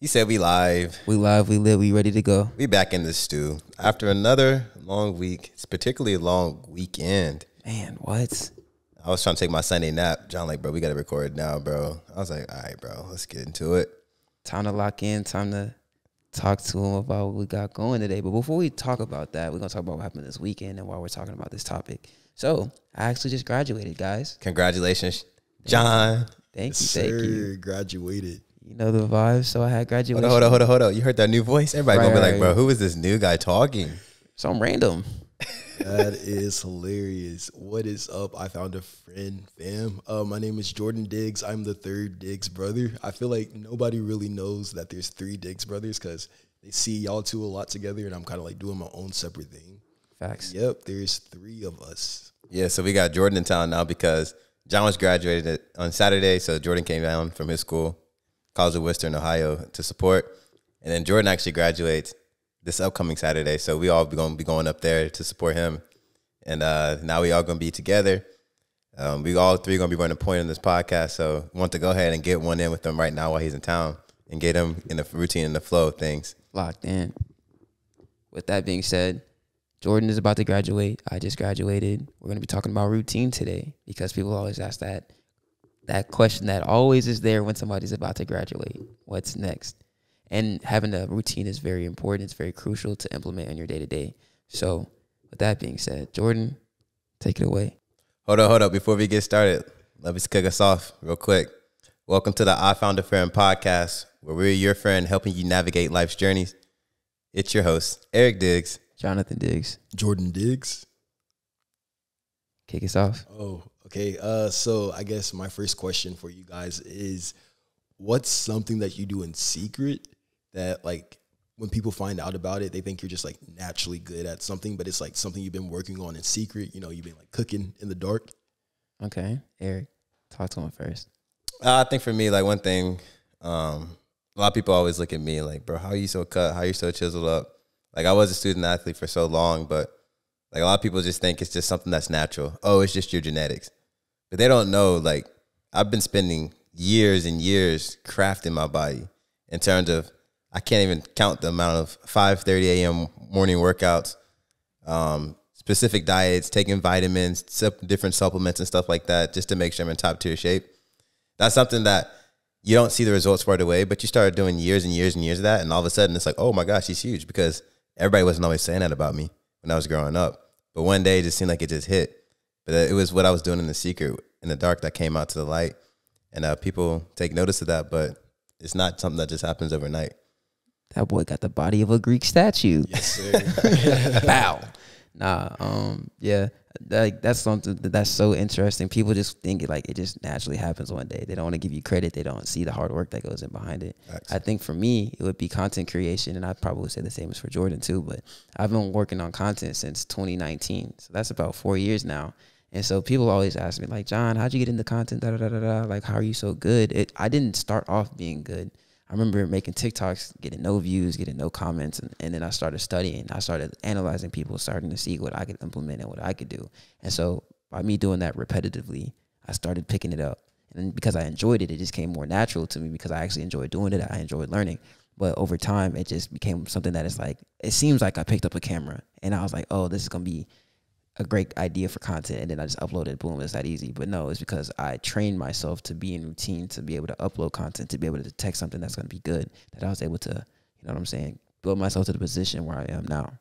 He said we live. We live, we live, we ready to go. We back in the stew. After another long week, it's particularly a long weekend. Man, what? I was trying to take my Sunday nap. John like, bro, we got to record now, bro. I was like, all right, bro, let's get into it. Time to lock in, time to talk to him about what we got going today. But before we talk about that, we're going to talk about what happened this weekend and why we're talking about this topic. So, I actually just graduated, guys. Congratulations, John. Thank you. Graduated. You know the vibes, so I had graduation. Hold on. You heard that new voice? Everybody Right, gonna be like, right. bro, who is this new guy talking? Some random. That is hilarious. What is up? I found a friend, fam. My name is Jordan Diggs. I'm the third Diggs brother. I feel like nobody really knows that there's three Diggs brothers because they see y'all two a lot together, and I'm kind of like doing my own separate thing. Facts. Yep, there's three of us. Yeah, so we got Jordan in town now because John was graduated on Saturday, so Jordan came down from his school, College of Worcester in Ohio, to support. And then Jordan actually graduates this upcoming Saturday, so we all going to be going up there to support him. And now we all going to be together. We all three going to be running point on this podcast, so we want to go ahead and get one in with him right now while he's in town and get him in the routine and the flow of things. Locked in. With that being said, Jordan is about to graduate. I just graduated. We're going to be talking about routine today because people always ask that question that always is there when somebody's about to graduate. What's next? And having a routine is very important. It's very crucial to implement in your day-to-day. So with that being said, Jordan, take it away. Hold up. Before we get started, let me kick us off real quick. Welcome to the I Found a Friend podcast, where we're your friend helping you navigate life's journeys. It's your host, Eric Diggs. Jonathan Diggs. Jordan Diggs. Kick us off. Oh, okay. So I guess my first question for you guys is, what's something that you do in secret that, like, when people find out about it, they think you're just like naturally good at something, but it's like something you've been working on in secret. You know, you've been like cooking in the dark. Okay. Eric, talk to him first. I think for me, like one thing, a lot of people always look at me like, bro, how are you so cut? How are you so chiseled up? Like I was a student athlete for so long, but like a lot of people just think it's just something that's natural. Oh, it's just your genetics. But they don't know, like I've been spending years and years crafting my body in terms of, I can't even count the amount of 5:30 a.m. morning workouts, specific diets, taking vitamins, different supplements and stuff like that, just to make sure I'm in top tier shape. That's something that you don't see the results right away, but you started doing years and years and years of that, and all of a sudden it's like, oh my gosh, he's huge, because everybody wasn't always saying that about me when I was growing up. But one day it just seemed like it just hit. But it was what I was doing in the secret, in the dark, that came out to the light. And people take notice of that, but it's not something that just happens overnight. That boy got the body of a Greek statue. Yes, sir. Bow. Yeah, that's something that's so interesting. People just think it just naturally happens one day. They don't want to give you credit. They don't see the hard work that goes in behind it. Thanks. I think for me, it would be content creation, and I'd probably say the same as for Jordan too. But I've been working on content since 2019, so that's about 4 years now. And so people always ask me, like, John, how'd you get into content? Like, how are you so good? I didn't start off being good. I remember making TikToks, getting no views, getting no comments, and then I started studying. I started analyzing people, starting to see what I could implement and what I could do. And so by me doing that repetitively, I started picking it up. And because I enjoyed it, it just came more natural to me because I actually enjoyed doing it. I enjoyed learning. But over time, it just became something that is like, it seems like I picked up a camera and I was like, oh, this is going to be a great idea for content, and then I just upload it, boom, it's that easy. But no, it's because I trained myself to be in routine, to be able to upload content, to be able to detect something that's going to be good, that I was able to, you know what I'm saying, build myself to the position where I am now.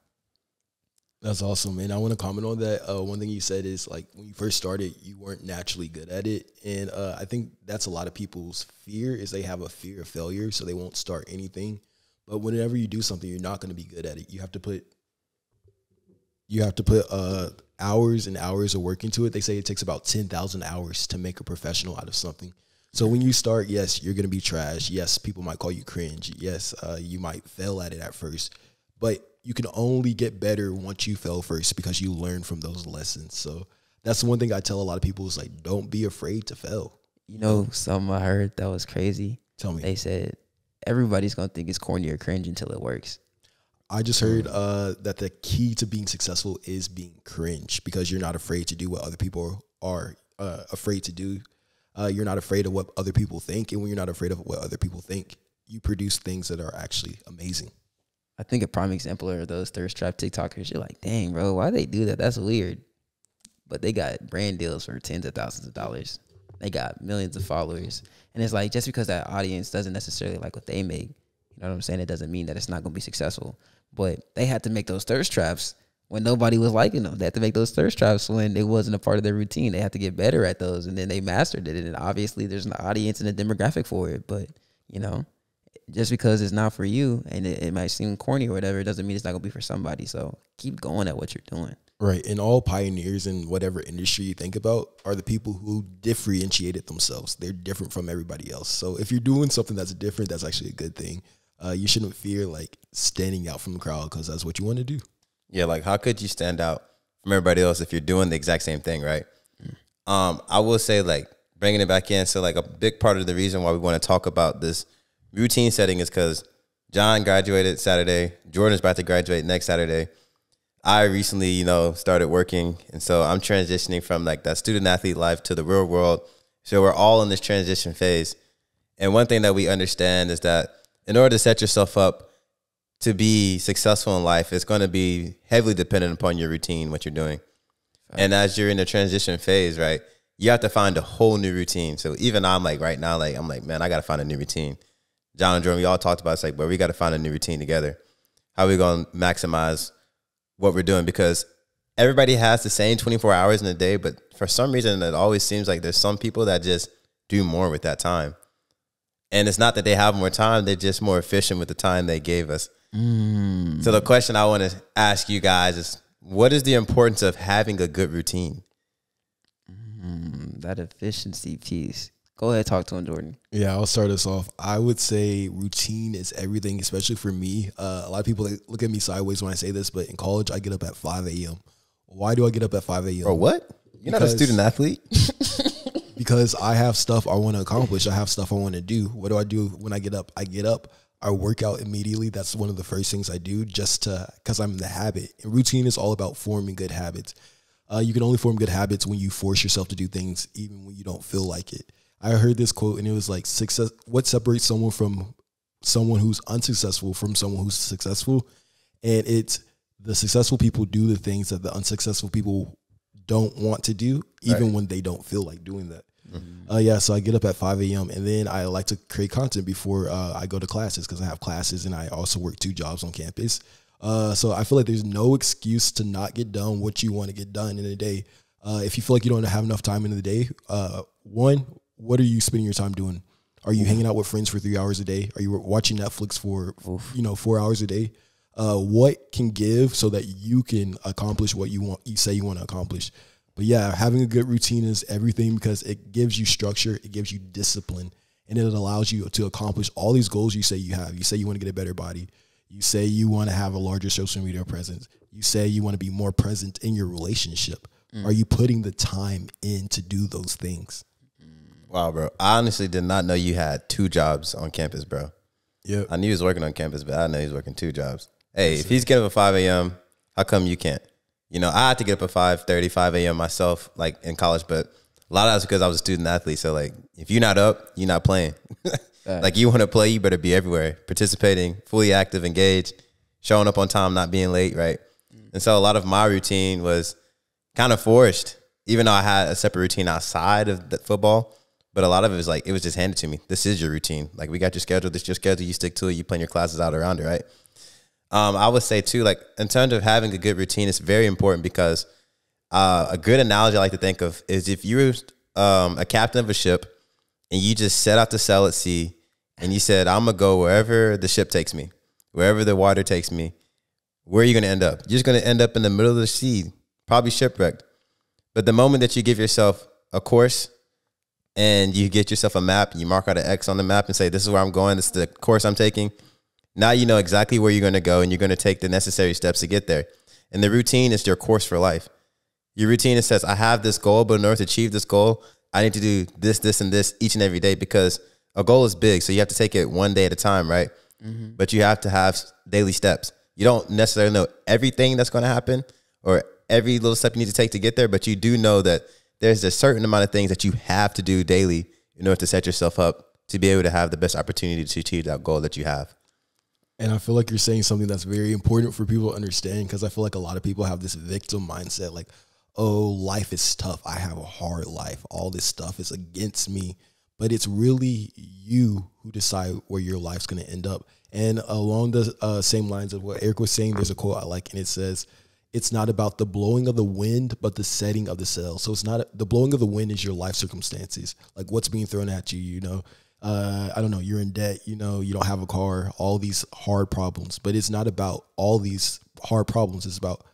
That's awesome, man. I want to comment on that. One thing you said is, like, when you first started, you weren't naturally good at it. And I think that's a lot of people's fear, is they have a fear of failure, so they won't start anything. But whenever you do something, you're not going to be good at it. You have to put hours and hours of work into it. They say it takes about 10,000 hours to make a professional out of something. So when you start, yes, you're going to be trash. Yes, people might call you cringe. Yes, you might fail at it at first. But you can only get better once you fail first, because you learn from those lessons. So that's one thing I tell a lot of people is, like, don't be afraid to fail. You know, something I heard that was crazy. Tell me. They said everybody's going to think it's corny or cringe until it works. I just heard that the key to being successful is being cringe, because you're not afraid to do what other people are afraid to do. You're not afraid of what other people think, and when you're not afraid of what other people think, you produce things that are actually amazing. I think a prime example are those thirst trap TikTokers. You're like, dang, bro, why they do that? That's weird. But they got brand deals for tens of thousands of dollars. They got millions of followers. And it's like, just because that audience doesn't necessarily like what they make, you know what I'm saying? It doesn't mean that it's not going to be successful. But they had to make those thirst traps when nobody was liking them. They had to make those thirst traps when it wasn't a part of their routine. They had to get better at those, and then they mastered it. And obviously there's an audience and a demographic for it. But, you know, just because it's not for you and it might seem corny or whatever, it doesn't mean it's not going to be for somebody. So keep going at what you're doing. Right. And all pioneers in whatever industry you think about are the people who differentiated themselves. They're different from everybody else. So if you're doing something that's different, that's actually a good thing. You shouldn't fear like standing out from the crowd because that's what you want to do. Yeah, like how could you stand out from everybody else if you're doing the exact same thing, right? I will say, like, bringing it back in, so like a big part of the reason why we want to talk about this routine setting is because John graduated Saturday. Jordan's about to graduate next Saturday. I recently, you know, started working, and so I'm transitioning from like that student athlete life to the real world. So we're all in this transition phase. And one thing that we understand is that in order to set yourself up to be successful in life, it's going to be heavily dependent upon your routine, what you're doing. And as you're in the transition phase, right, you have to find a whole new routine. So even I'm like right now, like I'm like, man, I got to find a new routine. John and Jordan, we all talked about it. It's like, but we got to find a new routine together. How are we going to maximize what we're doing? Because everybody has the same 24 hours in a day, but for some reason, it always seems like there's some people that just do more with that time. And it's not that they have more time, they're just more efficient with the time they gave us. So the question I want to ask you guys is, what is the importance of having a good routine? That efficiency piece. Go ahead, talk to him, Jordan. Yeah, I'll start us off. I would say routine is everything, especially for me. A lot of people look at me sideways when I say this, but in college, I get up at 5 a.m. Why do I get up at 5 a.m.? Or what? You're not a student athlete? Because I have stuff I want to accomplish. I have stuff I want to do. What do I do when I get up? I work out immediately. That's one of the first things I do because I'm in the habit. And routine is all about forming good habits. You can only form good habits when you force yourself to do things even when you don't feel like it. I heard this quote and it was like, what separates someone from someone who's unsuccessful from someone who's successful? And it's the successful people do the things that the unsuccessful people don't want to do, even when they don't feel like doing that. So I get up at 5 a.m. and then I like to create content before I go to classes because I have classes and I also work 2 jobs on campus. So I feel like there's no excuse to not get done what you want to get done in a day. If you feel like you don't have enough time in the day, one, what are you spending your time doing? Are you hanging out with friends for 3 hours a day? Are you watching Netflix for 4 hours a day? What can give so that you can accomplish what you say you want to accomplish? But yeah, having a good routine is everything because it gives you structure, it gives you discipline, and it allows you to accomplish all these goals you say you have. You say you want to get a better body. You say you want to have a larger social media presence. You say you want to be more present in your relationship. Are you putting the time in to do those things? Wow, bro. I honestly did not know you had 2 jobs on campus, bro. Yeah. I knew he was working on campus, but I didn't know he was working 2 jobs. Hey, if he's getting up at 5 a.m., how come you can't? You know, I had to get up at 5:30, 5 a.m. myself, like in college, but a lot of that's because I was a student athlete. So, like, if you're not up, you're not playing. Like, you want to play, you better be everywhere, participating, fully active, engaged, showing up on time, not being late, right? And so a lot of my routine was kind of forced, even though I had a separate routine outside of the football. But a lot of it was like, it was just handed to me. This is your routine. Like, we got your schedule. This is your schedule. You stick to it. You plan your classes out around it, right? I would say, too, like, in terms of having a good routine, it's very important because a good analogy I like to think of is if you're a captain of a ship and you just set out to sail at sea and you said, I'm going to go wherever the ship takes me, wherever the water takes me, where are you going to end up? You're just going to end up in the middle of the sea, probably shipwrecked. But the moment that you give yourself a course and you get yourself a map, you mark out an X on the map and say, this is where I'm going, this is the course I'm taking. Now you know exactly where you're going to go and you're going to take the necessary steps to get there. And the routine is your course for life. Your routine says, I have this goal, but in order to achieve this goal, I need to do this, this, and this each and every day because a goal is big. So you have to take it one day at a time, right? But you have to have daily steps. You don't necessarily know everything that's going to happen or every little step you need to take to get there, but you do know that there's a certain amount of things that you have to do daily in order to set yourself up to be able to have the best opportunity to achieve that goal that you have. And I feel like you're saying something that's very important for people to understand, because I feel like a lot of people have this victim mindset, like, oh, life is tough. I have a hard life. All this stuff is against me. But it's really you who decide where your life's going to end up. And along the same lines of what Eric was saying, there's a quote I like, and it says, it's not about the blowing of the wind, but the setting of the sail. So it's not the blowing of the wind is your life circumstances, like what's being thrown at you, you know. I don't know, you're in debt, you know, you don't have a car, all these hard problems. But it's not about all these hard problems. It's about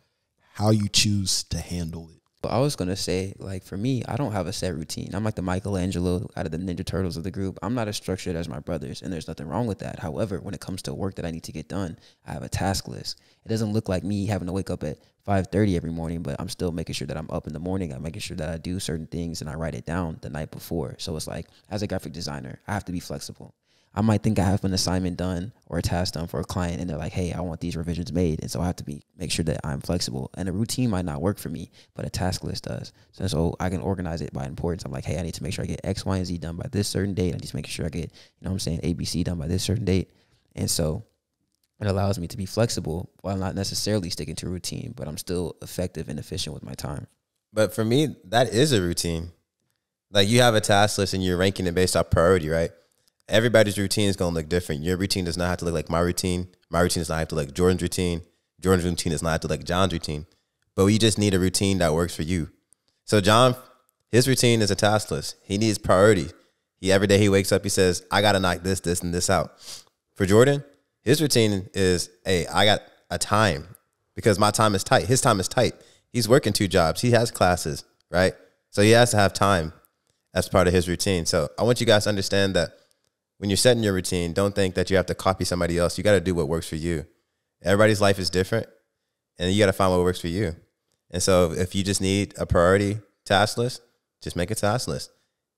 how you choose to handle it. But I was going to say, like, for me, I don't have a set routine. I'm like the Michelangelo out of the Ninja Turtles of the group. I'm not as structured as my brothers, and there's nothing wrong with that. However, when it comes to work that I need to get done, I have a task list. It doesn't look like me having to wake up at 5:30 every morning, but I'm still making sure that I'm up in the morning. I'm making sure that I do certain things, and I write it down the night before. So it's like, as a graphic designer, I have to be flexible. I might think I have an assignment done or a task done for a client, and they're like, hey, I want these revisions made. And so I have to make sure that I'm flexible. And a routine might not work for me, but a task list does. So I can organize it by importance. I'm like, hey, I need to make sure I get X, Y, and Z done by this certain date. I need to make sure I get, you know what I'm saying, ABC done by this certain date. And so it allows me to be flexible while not necessarily sticking to a routine, but I'm still effective and efficient with my time. But for me, that is a routine. Like, you have a task list and you're ranking it based off priority, right? Everybody's routine is going to look different. Your routine does not have to look like my routine. My routine does not have to look like Jordan's routine. Jordan's routine does not have to look like John's routine. But we just need a routine that works for you. So John, his routine is a task list. He needs priority. Every day he wakes up, he says, I got to knock this, this, and this out. For Jordan, his routine is, hey, I got a time because my time is tight. His time is tight. He's working 2 jobs. He has classes, right? So he has to have time as part of his routine. So I want you guys to understand that when you're setting your routine, don't think that you have to copy somebody else. You got to do what works for you. Everybody's life is different, and you got to find what works for you. And so if you just need a priority task list, just make a task list.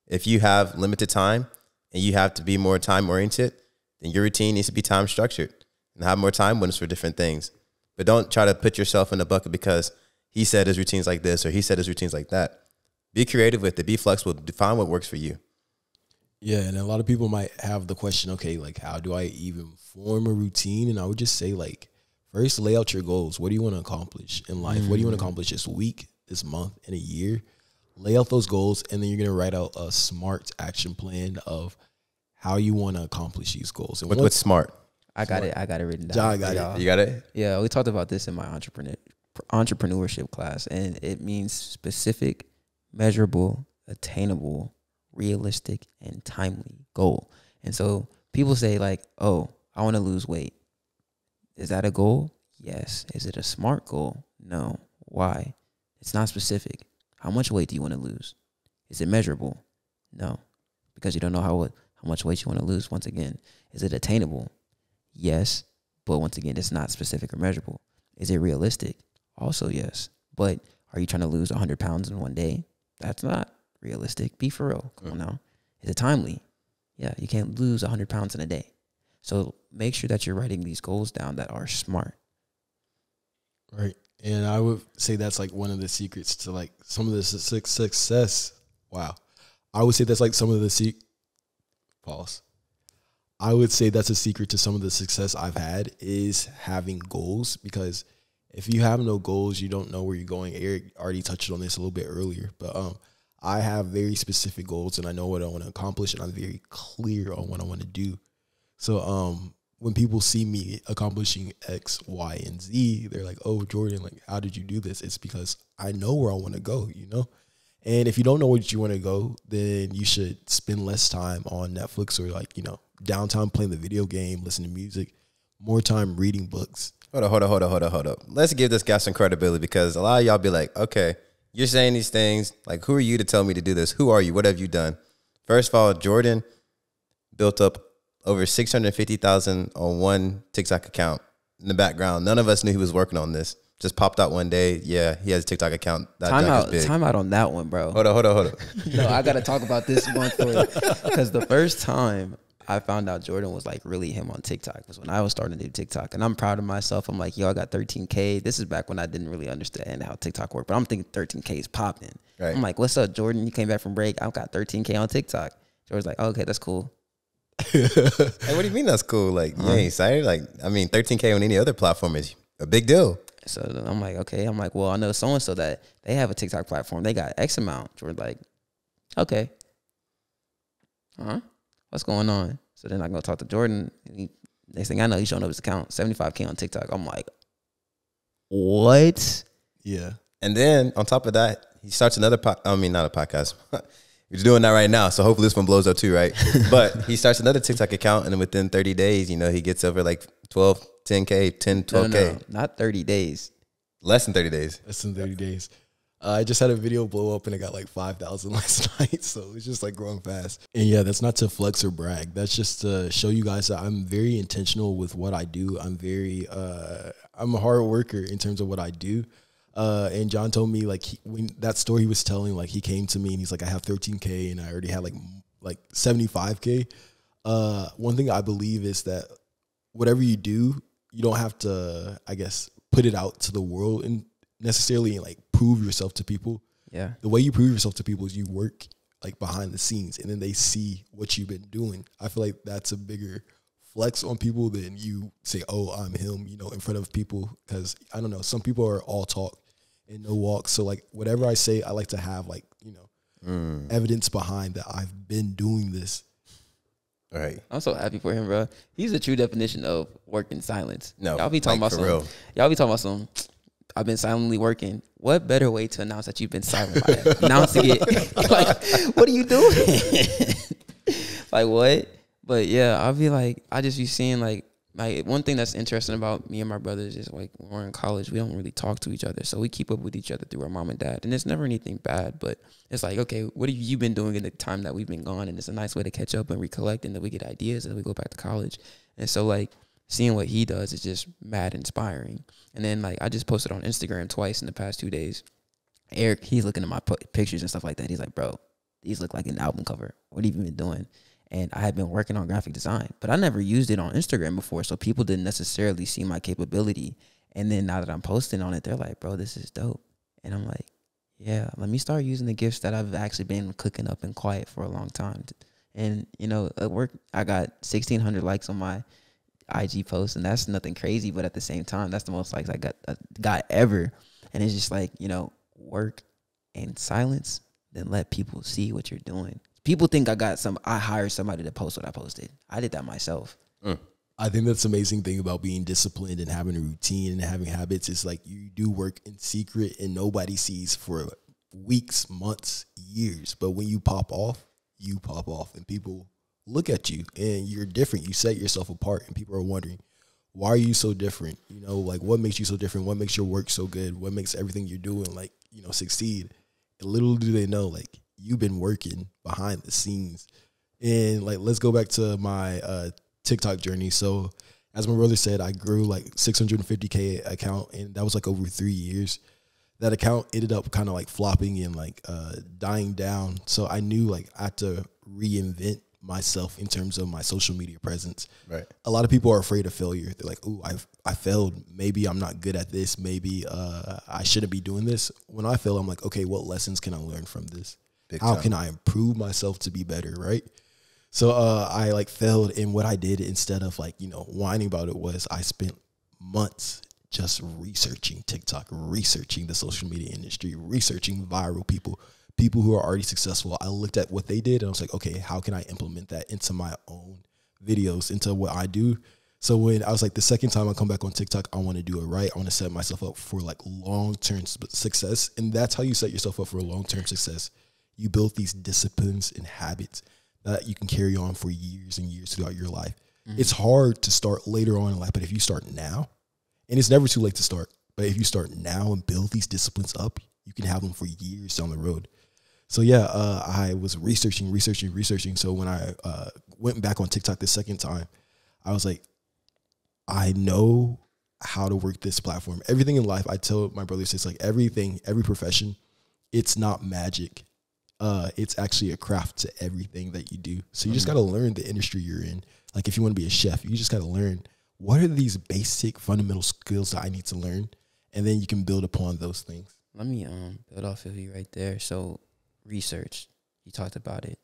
If you have limited time and you have to be more time-oriented, then your routine needs to be time-structured and have more time windows for different things. But don't try to put yourself in the bucket because he said his routine's like this or he said his routine's like that. Be creative with it. Be flexible. Define what works for you. Yeah, and a lot of people might have the question, okay, like, how do I even form a routine? And I would just say, like, first lay out your goals. What do you want to accomplish in life? What do you want to accomplish this week, this month, in a year? Lay out those goals, and then you're going to write out a SMART action plan of how you want to accomplish these goals. And what's SMART? I got it written down. John got it. You got it? Yeah, we talked about this in my entrepreneurship class, and it means specific, measurable, attainable, realistic, and timely goal. And so people say, like, oh, I want to lose weight. Is that a goal? Yes. Is it a SMART goal? No. Why? It's not specific. How much weight do you want to lose? Is it measurable? No, because you don't know how much weight you want to lose. Once again, is it attainable? Yes, but once again, it's not specific or measurable. Is it realistic? Also yes, but are you trying to lose 100 pounds in one day? That's not realistic. Be for real. Come on now. Is it timely? Yeah, you can't lose 100 pounds in a day. So make sure that you're writing these goals down that are SMART. Right. And I would say that's like one of the secrets to like some of the success. Wow. I would say that's like some of the pause. I would say that's a secret to some of the success I've had is having goals, because if you have no goals, you don't know where you're going. Eric already touched on this a little bit earlier, but I have very specific goals and I know what I want to accomplish and I'm very clear on what I want to do. So when people see me accomplishing X, Y, and Z, they're like, oh, Jordan, like, how did you do this? It's because I know where I want to go, you know? And if you don't know where you want to go, then you should spend less time on Netflix or like, you know, downtime playing the video game, listening to music, more time reading books. Hold up. Let's give this guy some credibility, because a lot of y'all be like, okay, you're saying these things. Like, who are you to tell me to do this? Who are you? What have you done? First of all, Jordan built up over 650,000 on one TikTok account in the background. None of us knew he was working on this. Just popped out one day. Yeah, he has a TikTok account. Time out on that one, bro. Hold up. No, I got to talk about this one because the first time I found out Jordan was like really him on TikTok was when I was starting to do TikTok. And I'm proud of myself. I'm like, yo, I got 13K. This is back when I didn't really understand how TikTok worked, but I'm thinking 13K is popping. Right. I'm like, what's up, Jordan? You came back from break. I've got 13K on TikTok. Jordan's like, oh, okay, that's cool. Hey, what do you mean that's cool? Like, you ain't excited? Like, I mean, 13K on any other platform is a big deal. So then I'm like, okay. I'm like, well, I know so-and-so that they have a TikTok platform. They got X amount. We're like, okay. What's going on? So then I go talk to Jordan. And next thing I know, he's showing up his account, 75K on TikTok. I'm like, what? Yeah. And then on top of that, he starts another not a podcast. He's doing that right now, so hopefully this one blows up too, right? But he starts another TikTok account, and then within 30 days, you know, he gets over like 12, 10K, 10, 12K. No, not 30 days. Less than 30 days. Less than 30 days. I just had a video blow up and it got like 5,000 last night. So it's just like growing fast. And yeah, that's not to flex or brag. That's just to show you guys that I'm very intentional with what I do. I'm I'm a hard worker in terms of what I do. And John told me like when that story he was telling, like he came to me and he's like, I have 13K and I already had like 75K. One thing I believe is that whatever you do, you don't have to, I guess, put it out to the world and necessarily like prove yourself to people. Yeah. The way you prove yourself to people is you work like behind the scenes and then they see what you've been doing. I feel like that's a bigger flex on people than you say, oh, I'm him, you know, in front of people. Because I don't know, some people are all talk and no walk. So like whatever I say, I like to have like, you know, evidence behind that I've been doing this. Right. I'm so happy for him, bro. He's the true definition of work in silence. No, y'all be talking like, about some. Y'all be talking about some. I've been silently working. What better way to announce that you've been silent by announcing it? Like, what are you doing? Like, what? But yeah, I'll be like, I just be seeing like one thing that's interesting about me and my brothers is like when we're in college, we don't really talk to each other. So we keep up with each other through our mom and dad. And it's never anything bad, but it's like, okay, what have you been doing in the time that we've been gone? And it's a nice way to catch up and recollect and then we get ideas and then we go back to college. And so like seeing what he does is just mad inspiring. And then like I just posted on Instagram twice in the past 2 days. Eric, he's looking at my pictures and stuff like that. He's like, bro, these look like an album cover. What have you been doing? And I had been working on graphic design, but I never used it on Instagram before, so people didn't necessarily see my capability. And then now that I'm posting on it, they're like, bro, this is dope. And I'm like, yeah, let me start using the gifts that I've actually been cooking up in quiet for a long time. And, you know, at work, I got 1,600 likes on my IG post, and that's nothing crazy, but at the same time, that's the most likes I got ever. And it's just like, you know, work in silence, then let people see what you're doing. People think I hired somebody to post what I posted. I did that myself. I think that's the amazing thing about being disciplined and having a routine and having habits is like you do work in secret and nobody sees for weeks, months, years. But when you pop off and people look at you and you're different. You set yourself apart and people are wondering, why are you so different? You know, like what makes you so different? What makes your work so good? What makes everything you're doing like, you know, succeed? And little do they know, like, you've been working behind the scenes. And like, let's go back to my TikTok journey. So as my brother said, I grew like 650K account and that was like over 3 years. That account ended up kind of like flopping and like dying down. So I knew like I had to reinvent myself in terms of my social media presence. Right. A lot of people are afraid of failure. They're like, "Ooh, I failed. Maybe I'm not good at this. Maybe I shouldn't be doing this." When I fail, I'm like, "Okay, what lessons can I learn from this? How can I improve myself to be better?" Right. So I like failed, and what I did instead of like, you know, whining about it was I spent months just researching TikTok, researching the social media industry, researching viral people who are already successful. I looked at what they did and I was like, okay, how can I implement that into my own videos, into what I do? So when I was like, the second time I come back on TikTok, I want to do it right. I want to set myself up for like long-term success. And that's how you set yourself up for long-term success. You build these disciplines and habits that you can carry on for years and years throughout your life. It's hard to start later on in life, but if you start now, and it's never too late to start, but if you start now and build these disciplines up, you can have them for years down the road. So yeah, I was researching. So when I went back on TikTok the second time, I was like, I know how to work this platform. Everything in life, I tell my brothers, it's like everything, every profession, it's not magic. It's actually a craft to everything that you do. So you just got to learn the industry you're in. Like if you want to be a chef, you just got to learn what are these basic fundamental skills that I need to learn, and then you can build upon those things. Let me build off of you right there. So research, you talked about it.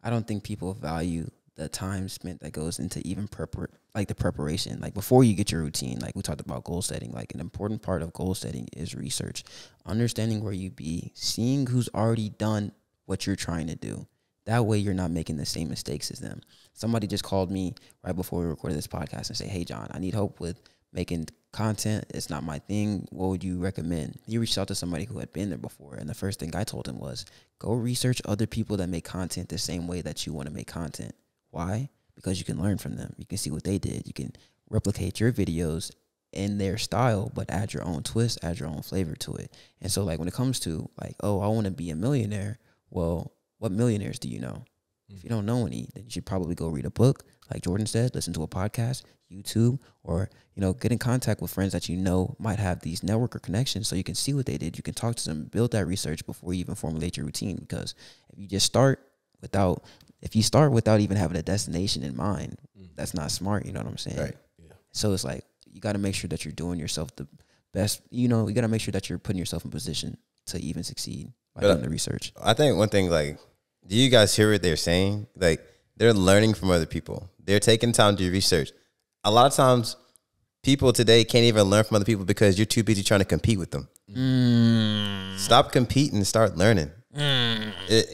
I don't think people value the time spent that goes into even the preparation, like before you get your routine. Like we talked about goal setting, like an important part of goal setting is research, understanding where you be, seeing who's already done what you're trying to do. That way you're not making the same mistakes as them. Somebody just called me right before we recorded this podcast and say, hey, John, I need help with making content. It's not my thing. What would you recommend? He reached out to somebody who had been there before. And the first thing I told him was, go research other people that make content the same way that you want to make content. Why? Because you can learn from them. You can see what they did. You can replicate your videos in their style, but add your own twist, add your own flavor to it. And so like when it comes to like, oh, I want to be a millionaire. Well, what millionaires do you know? If you don't know any, then you should probably go read a book, like Jordan said, listen to a podcast, YouTube, or, get in contact with friends that you know might have these network or connections so you can see what they did. You can talk to them, build that research before you even formulate your routine. Because if you start without even having a destination in mind, that's not smart. You know what I'm saying? Right. Yeah. So it's like, you got to make sure that you're doing yourself the best. You got to make sure that you're putting yourself in position to even succeed by doing the research. I think one thing, like, do you guys hear what they're saying? Like, they're learning from other people. They're taking time to do research. A lot of times, people today can't even learn from other people because you're too busy trying to compete with them. Stop competing and start learning.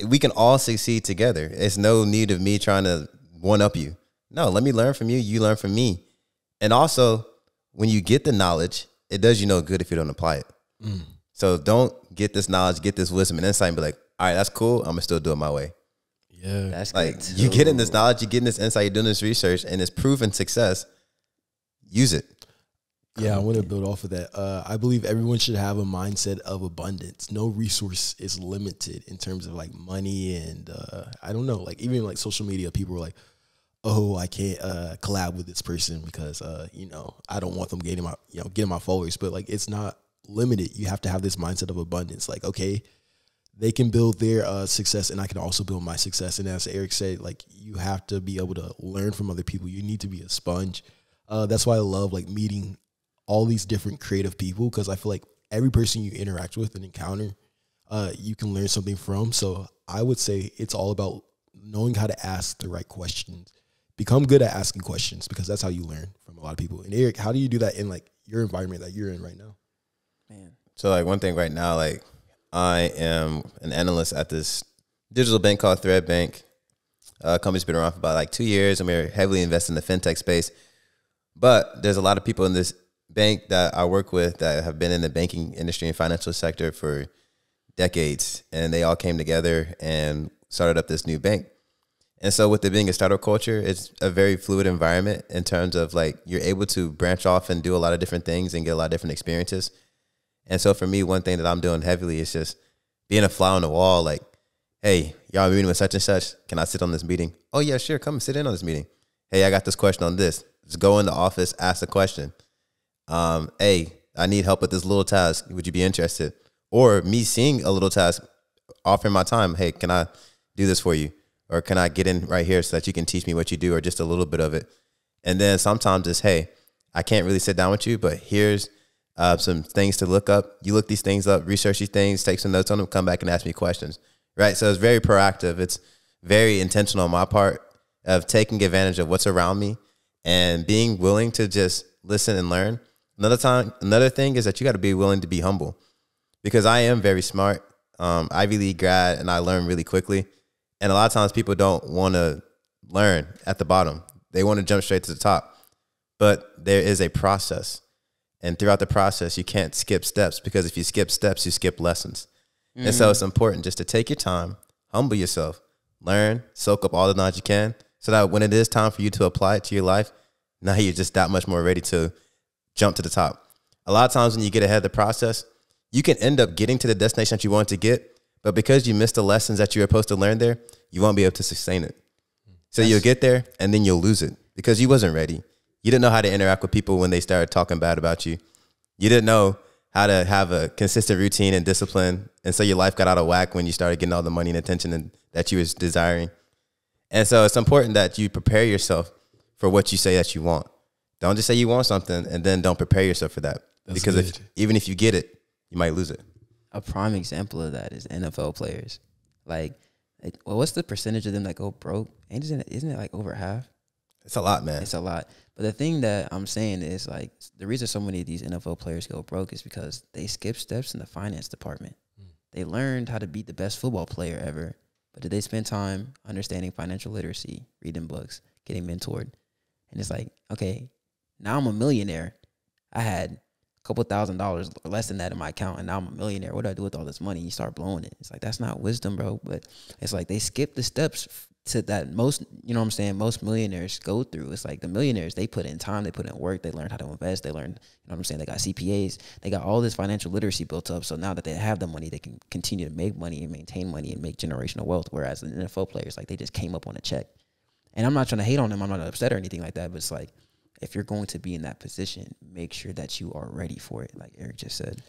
We can all succeed together. It's no need of me trying to one-up you. No, let me learn from you. You learn from me. And also, when you get the knowledge, it does you no good if you don't apply it. So don't get this knowledge, get this wisdom and insight and be like, all right, that's cool. I'm going to still do it my way. Yeah. That's like, good you're getting this knowledge, you're getting this insight, you're doing this research, and it's proven success. Use it. Yeah, I want to build off of that. I believe everyone should have a mindset of abundance. No resource is limited in terms of like money and I don't know, like even like social media, people are like, oh, I can't collab with this person because I don't want them getting my followers. But like it's not limited. You have to have this mindset of abundance. Like, okay, they can build their success and I can also build my success. And as Eric said, like you have to be able to learn from other people. You need to be a sponge. That's why I love like meeting all these different creative people, because I feel like every person you interact with and encounter, you can learn something from. So I would say it's all about knowing how to ask the right questions. Become good at asking questions because that's how you learn from a lot of people. And Eric, how do you do that in like your environment that you're in right now? Man. So like one thing right now, like I am an analyst at this digital bank called Thread Bank. Company's been around for about like 2 years and we're heavily invested in the fintech space. But there's a lot of people in this bank that I work with that have been in the banking industry and financial sector for decades. And they all came together and started up this new bank. And so with it being a startup culture, it's a very fluid environment in terms of like you're able to branch off and do a lot of different things and get a lot of different experiences. And so for me, one thing that I'm doing heavily is just being a fly on the wall. Like, hey, y'all meeting with such and such. Can I sit on this meeting? Oh, yeah, sure. Come sit in on this meeting. Hey, I got this question on this. Just go in the office, ask the question. Hey, I need help with this little task. Would you be interested? Or me seeing a little task, offering my time. Hey, can I do this for you? Or can I get in right here so that you can teach me what you do or just a little bit of it? And then sometimes it's, hey, I can't really sit down with you, but here's some things to look up. You look these things up, research these things, take some notes on them, come back and ask me questions, right? So it's very proactive. It's very intentional on my part of taking advantage of what's around me and being willing to just listen and learn. Another thing is that you got to be willing to be humble because I am very smart. Ivy League grad and I learn really quickly. And a lot of times people don't want to learn at the bottom. They want to jump straight to the top. But there is a process. And throughout the process, you can't skip steps because if you skip steps, you skip lessons. And so it's important just to take your time, humble yourself, learn, soak up all the knowledge you can so that when it is time for you to apply it to your life, now you're just that much more ready to jump to the top. A lot of times when you get ahead of the process, you can end up getting to the destination that you want to get, but because you missed the lessons that you were supposed to learn there, you won't be able to sustain it. So you'll get there and then you'll lose it because you wasn't ready. You didn't know how to interact with people when they started talking bad about you. You didn't know how to have a consistent routine and discipline. And so your life got out of whack when you started getting all the money and attention that you was desiring. And so it's important that you prepare yourself for what you say that you want. Don't just say you want something and then don't prepare yourself for that. That's because even if you get it, you might lose it. A prime example of that is NFL players. Like, Well, what's the percentage of them that go broke? Isn't it like over half? It's a lot, man. It's a lot. But the thing that I'm saying is like the reason so many of these NFL players go broke is because they skip steps in the finance department. They learned how to be the best football player ever, but did they spend time understanding financial literacy, reading books, getting mentored? And it's like, okay, now I'm a millionaire. I had a couple $1,000 or less than that in my account, and now I'm a millionaire. What do I do with all this money? You start blowing it. It's like, that's not wisdom, bro. But it's like they skip the steps to that most, you know what I'm saying, most millionaires go through. It's like the millionaires, they put in time, they put in work, they learned how to invest, they learned, you know what I'm saying, they got CPAs, they got all this financial literacy built up. So now that they have the money, they can continue to make money and maintain money and make generational wealth. Whereas the NFL players, like, they just came up on a check. And I'm not trying to hate on them, I'm not upset or anything like that, but it's like, if you're going to be in that position, make sure that you are ready for it, like Eric just said.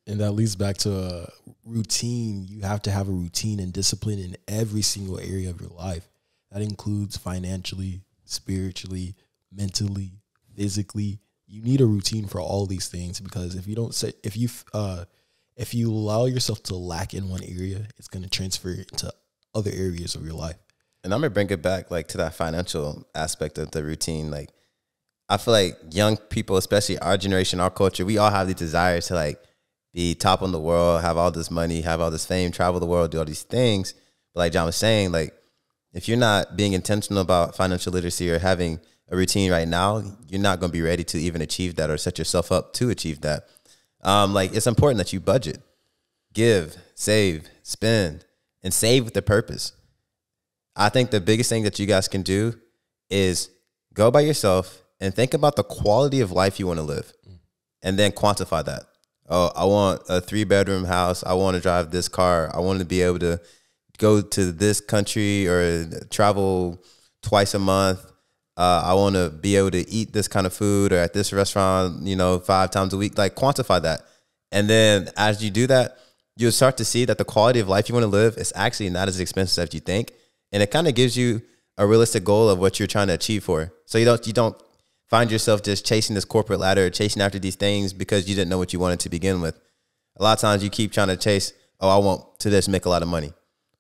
And that leads back to a routine. You have to have a routine and discipline in every single area of your life. That includes financially, spiritually, mentally, physically. You need a routine for all these things, because if you don't set, if you allow yourself to lack in one area, it's going to transfer into other areas of your life. And I'm gonna bring it back like to that financial aspect of the routine. Like, I feel like young people, especially our generation, our culture, we all have these desires to like be top in the world, have all this money, have all this fame, travel the world, do all these things. But like John was saying, like, if you're not being intentional about financial literacy or having a routine right now, you're not going to be ready to even achieve that or set yourself up to achieve that. Like, it's important that you budget, give, save, spend, and save with a purpose. I think the biggest thing that you guys can do is go by yourself and think about the quality of life you want to live, and then quantify that. Oh, I want a 3-bedroom house. I want to drive this car. I want to be able to go to this country or travel twice a month. I want to be able to eat this kind of food or at this restaurant, 5 times a week. Like, quantify that. And then as you do that, you'll start to see that the quality of life you want to live is actually not as expensive as you think. And it kind of gives you a realistic goal of what you're trying to achieve for. So you don't find yourself just chasing this corporate ladder, chasing after these things because you didn't know what you wanted to begin with. A lot of times you keep trying to chase, oh, I want to just make a lot of money.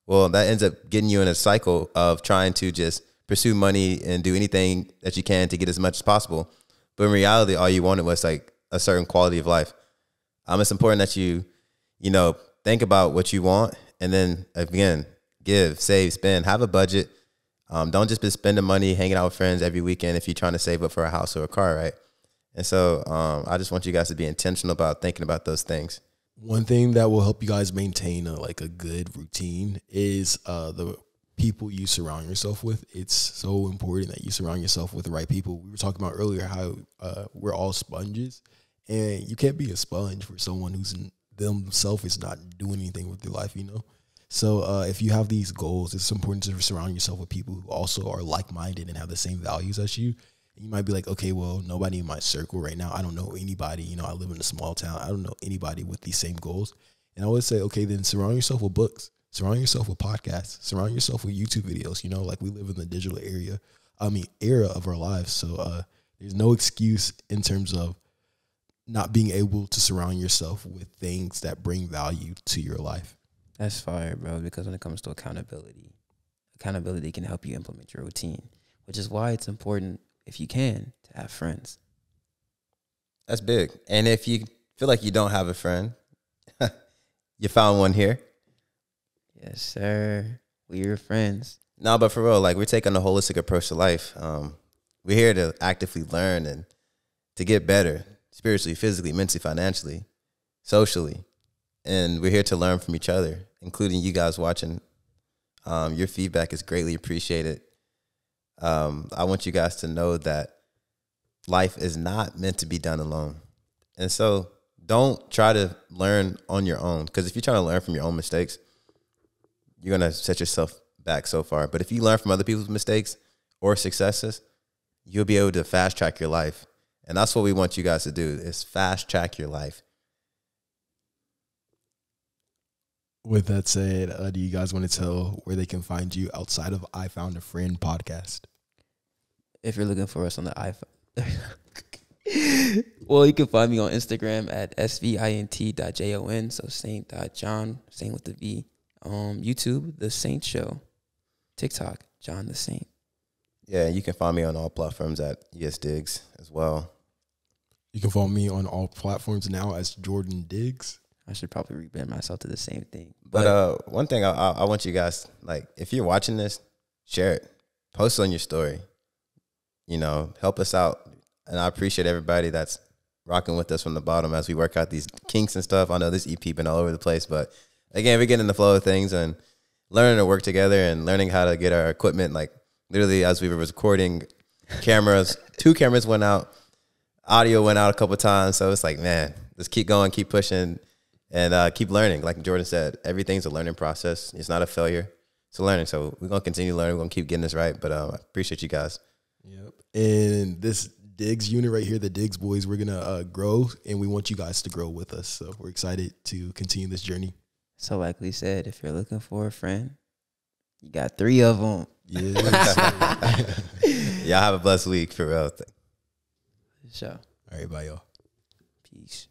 Well, that ends up getting you in a cycle of trying to just pursue money and do anything that you can to get as much as possible. But in reality, all you wanted was like a certain quality of life. It's important that you think about what you want, and then again, give, save, spend, have a budget. Don't just be spending money hanging out with friends every weekend if you're trying to save up for a house or a car, right? And so I just want you guys to be intentional about thinking about those things. One thing that will help you guys maintain a good routine is the people you surround yourself with. It's so important that you surround yourself with the right people. We were talking about earlier how we're all sponges, and you can't be a sponge for someone who's themselves is not doing anything with their life, So if you have these goals, it's important to surround yourself with people who also are like-minded and have the same values as you. And you might be like, okay, well, nobody in my circle right now. I don't know anybody. I live in a small town. I don't know anybody with these same goals. And I would say, okay, then surround yourself with books. Surround yourself with podcasts. Surround yourself with YouTube videos. Like, we live in the digital era of our lives. So there's no excuse in terms of not being able to surround yourself with things that bring value to your life. That's fire, bro, because when it comes to accountability can help you implement your routine, which is why it's important, if you can, to have friends. That's big. And if you feel like you don't have a friend, you found one here. Yes, sir. We're your friends. No, but for real, like, we're taking a holistic approach to life. We're here to actively learn and to get better spiritually, physically, mentally, financially, socially. And we're here to learn from each other, including you guys watching. Your feedback is greatly appreciated. I want you guys to know that life is not meant to be done alone. And so don't try to learn on your own, because if you're trying to learn from your own mistakes, you're going to set yourself back so far. But if you learn from other people's mistakes or successes, you'll be able to fast track your life. And that's what we want you guys to do, is fast track your life. With that said, do you guys want to tell where they can find you outside of I Found a Friend podcast? If you're looking for us on the iPhone, well, you can find me on Instagram at svint.jon, so saint.john, same with the V. YouTube, The Saint Show. TikTok, John the Saint. Yeah, you can find me on all platforms at ES Diggs as well. You can follow me on all platforms now as Jordan Diggs. I should probably rebrand myself to the same thing. But one thing I want you guys, like, if you're watching this, share it. Post it on your story. You know, help us out. And I appreciate everybody that's rocking with us from the bottom as we work out these kinks and stuff. I know this EP been all over the place, but again, we're getting in the flow of things and learning to work together and learning how to get our equipment. Like, literally, as we were recording, two cameras went out, audio went out a couple times. So it's like, man, let's keep going, keep pushing, and keep learning. Like Jordan said, everything's a learning process. It's not a failure. It's a learning. So we're going to continue learning. We're going to keep getting this right. But I appreciate you guys. Yep. And this Diggs unit right here, the Diggs boys, we're going to grow, and we want you guys to grow with us. So we're excited to continue this journey. So like we said, if you're looking for a friend, you got 3 of them. Yeah. Y'all have a blessed week for real. Sure. All right, bye, y'all. Peace.